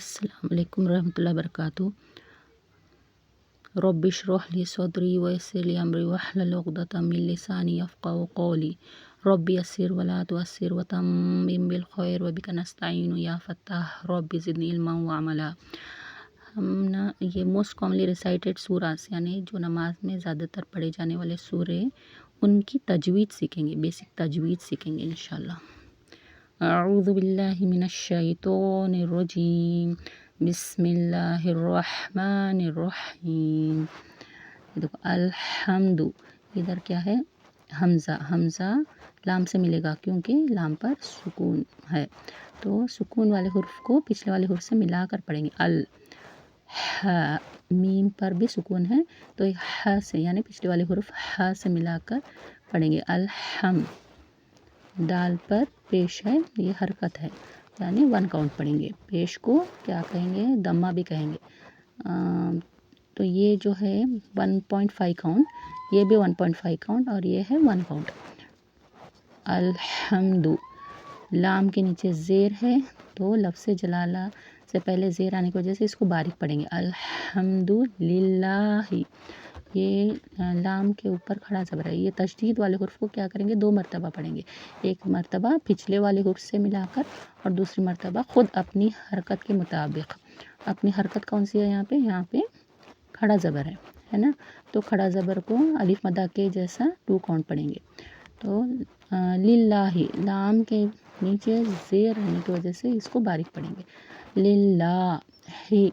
अस्सलाम वालेकुम रहमतुल्लाहि वबरकातुहू। रब्बि इश्रह ली सदरी वयस्सिर ली अमरी वहलुल उक़दतम मिन लिसानी यफ़क़हू क़ौली। रब्बि यस्सिर वला तुअस्सिर वतम्मिम बिल खैर वबिका नस्तईनु या फ़त्ताह रब्बि ज़िदनी इल्मन व अमला। हम ना ये मोस्ट कॉमनली रिसाइटेड सूरास यानी जो नमाज में ज़्यादातर पढ़े जाने वाले सूरे उनकी तजवीद सीखेंगे, बेसिक तजवीद सीखेंगे इंशाल्लाह। अऊज़ु बिल्लाहि मिनश शैतानिर रजीम बिस्मिल्लाहिर रहमानिर रहीम। देखो अल्हम्दु, इधर क्या है हमज़ा, हमज़ा लाम से मिलेगा क्योंकि लाम पर सुकून है, तो सुकून वाले हुर्फ को पिछले वाले हुर्फ से मिलाकर पढ़ेंगे। अल हा, मीम पर भी सुकून है तो एक हा से यानी पिछले वाले हुर्फ हा से मिलाकर पढ़ेंगे। अल्हम, दाल पर पेश है, ये हरकत है यानी वन काउंट पढ़ेंगे। पेश को क्या कहेंगे, दम्मा भी कहेंगे। तो ये जो है 1.5 काउंट, ये भी 1.5 काउंट और ये है 1 काउंट। अल्हम्दु, लाम के नीचे ज़ेर है तो लफ्ज़ जलाला से पहले ज़ेर आने की वजह से इसको बारीक पढ़ेंगे। अल्हम्दुलिल्लाहि, ये लाम के ऊपर खड़ा ज़बर है। ये तशदीद वाले हुर्फ को क्या करेंगे, 2 मरतबा पढ़ेंगे। एक मरतबा पिछले वाले हुर्फ से मिलाकर और दूसरी मरतबा ख़ुद अपनी हरकत के मुताबिक। अपनी हरकत कौन सी है यहाँ पे खड़ा ज़बर है ना, तो खड़ा ज़बर को अलिफ मदा के जैसा 2 काउंट पढ़ेंगे। तो लिल्लाहि, लाम के नीचे ज़ेर रहने की वजह से इसको बारीक पढ़ेंगे। लिल्लाहि,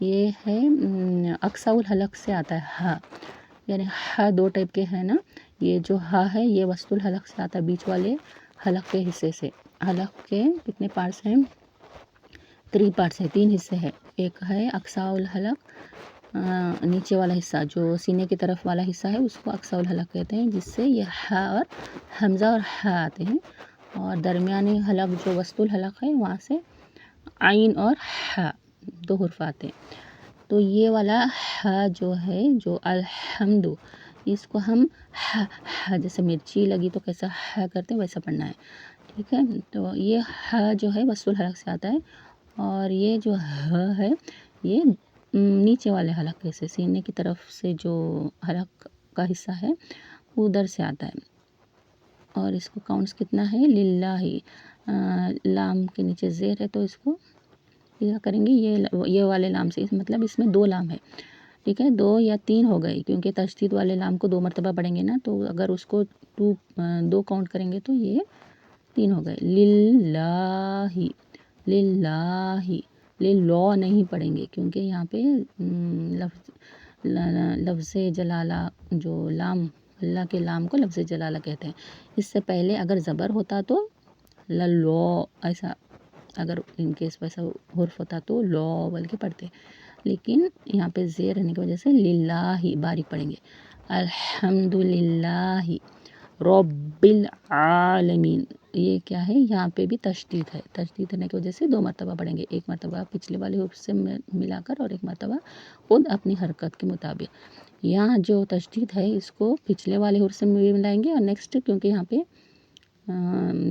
ये है अक्साउल हलक से आता है हा, यानी हा 2 टाइप के हैं ना। ये जो हा है ये वस्तुल हलक से आता है, बीच वाले हलक के हिस्से से। हलक के कितने पार्ट्स हैं, 3 पार्ट्स हैं, 3 हिस्से हैं। एक है अक्साउल हलक, नीचे वाला हिस्सा जो सीने की तरफ वाला हिस्सा है उसको अक्साउल हलक कहते हैं, जिससे ये हा और हमज़ा और हा आते हैं। और दरमियानी हलक जो वस्तुल हलक है वहाँ से आइन और हा 2 हुर्फ आते हैं। तो ये वाला हा जो है, जो अल्हम्दु, इसको हम हा जैसे मिर्ची लगी तो कैसा हा करते हैं वैसा पढ़ना है, ठीक है। तो ये हा जो है वस्तुल हलक से आता है और ये जो ह है ये नीचे वाले हलक के से, सीने की तरफ से जो हलक का हिस्सा है उधर से आता है। और इसको काउंट्स कितना है, लिल्लाहि, लाम के नीचे ज़ेर है तो इसको क्या करेंगे, ये वाले लाम से, मतलब इसमें 2 लाम है, ठीक है। 2 या 3 हो गए क्योंकि तशदीद वाले लाम को 2 मरतबा पढ़ेंगे ना, तो अगर उसको 2 काउंट करेंगे तो ये 3 हो गए। लिल्लाहि, लिल्लाहि, लिल्लाह नहीं पढ़ेंगे क्योंकि यहाँ पे लफ्ज़ जलाला जो लाम, अल्लाह के लाम को लफ्ज़ जलाला कहते हैं। इससे पहले अगर ज़बर होता तो लल्लो, ऐसा अगर इनकेस वैसा हुर्फ होता तो लॉ बोल के पढ़ते, लेकिन यहाँ पे ज़ेर रहने की वजह से लिल्लाहि बारीक पढ़ेंगे। अल्हम्दुलिल्लाहि रब्बिल आलमीन, ये क्या है, यहाँ पे भी तशदीद है। तशदीद रहने की वजह से 2 मरतबा पढ़ेंगे, एक मरतबा पिछले वाले हुर्फ से मिलाकर और एक मरतबा खुद अपनी हरकत के मुताबिक। यहाँ जो तशदीद है इसको पिछले वाले हुर्फ से मिलाएंगे और नेक्स्ट क्योंकि यहाँ पे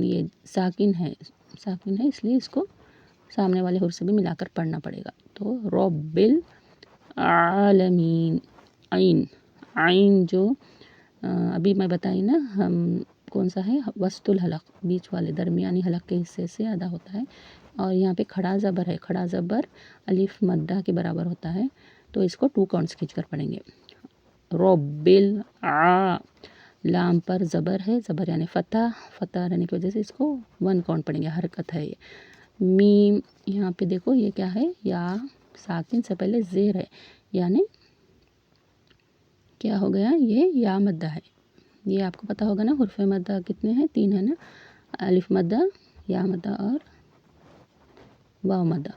ये साकिन है इसलिए इसको सामने वाले हुर्फ से भी मिलाकर पढ़ना पड़ेगा। तो रब्बिल आलमीन, आइन, आइन जो अभी मैं बताई ना, हम कौन सा है, वस्तुल हलक, बीच वाले दरमियानी हलक के हिस्से से अदा होता है। और यहाँ पे खड़ा ज़बर है, खड़ा ज़बर अलिफ मद्दा के बराबर होता है, तो इसको 2 काउंट्स खींचकर पढ़ेंगे। रब्बिल आ, लाम पर ज़बर है, ज़बर यानी फ़तह, फ़तह रहने की वजह से इसको 1 काउंट पढ़ेंगे, हरकत है ये। मीम, यहाँ पे देखो ये क्या है, या साकिन से पहले ज़ेर है यानी क्या हो गया, ये या मद्दा है। ये आपको पता होगा ना, हुर्फ मद्दा कितने हैं, 3 है ना, अलिफ मद्दा, या मद्दा और वाव मद्दा।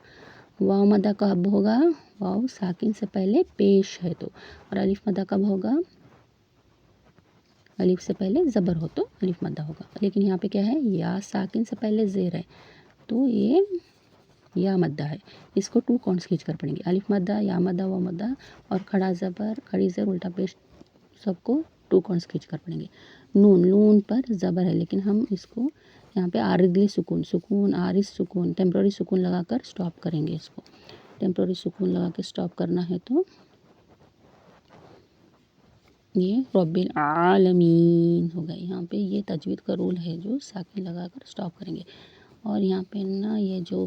वाव मद्दा कब होगा, वाव साकिन से पहले पेश है तो, और अलिफ मद्दा कब होगा, अलिफ से पहले ज़बर हो तो अलिफ मद्दा होगा। लेकिन यहाँ पे क्या है, या साकिन से पहले ज़ेर है तो ये या मद्दा है, इसको 2 काउंट्स खींच कर पढ़ेंगे। अलिफ मद्दा, या मद्दा, वाव मद्दा और खड़ा ज़बर, खड़ी ज़ेर, उल्टा पेश, सबको 2 काउंट्स खींच कर पढ़ेंगे। नून, नून पर ज़बर है लेकिन हम इसको यहाँ पे आरिदली सुकून, सुकून आरिस सुकून, टेम्प्रोरी सुकून लगाकर स्टॉप करेंगे इसको। टेम्प्रोरी सुकून लगा के स्टॉप करना है तो ये रब्बिल आलमीन होगा। यहाँ पे ये तजवीद का रूल है जो साकिन लगाकर स्टॉप करेंगे। और यहाँ पे ना ये जो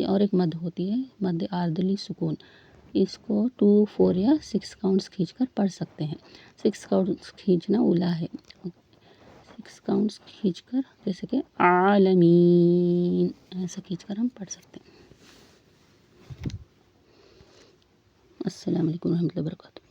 और एक मद होती है, मद आर्दली सुकून, इसको 2, 4 या 6 काउंट्स खींचकर पढ़ सकते हैं। 6 काउंट्स खींचना उला है, 6 काउंट्स खींचकर जैसे कि आलमीन ऐसा खींचकर हम पढ़ सकते हैं। अस्सलाम वालेकुम रहमतुल्लाहि व बरकातहू।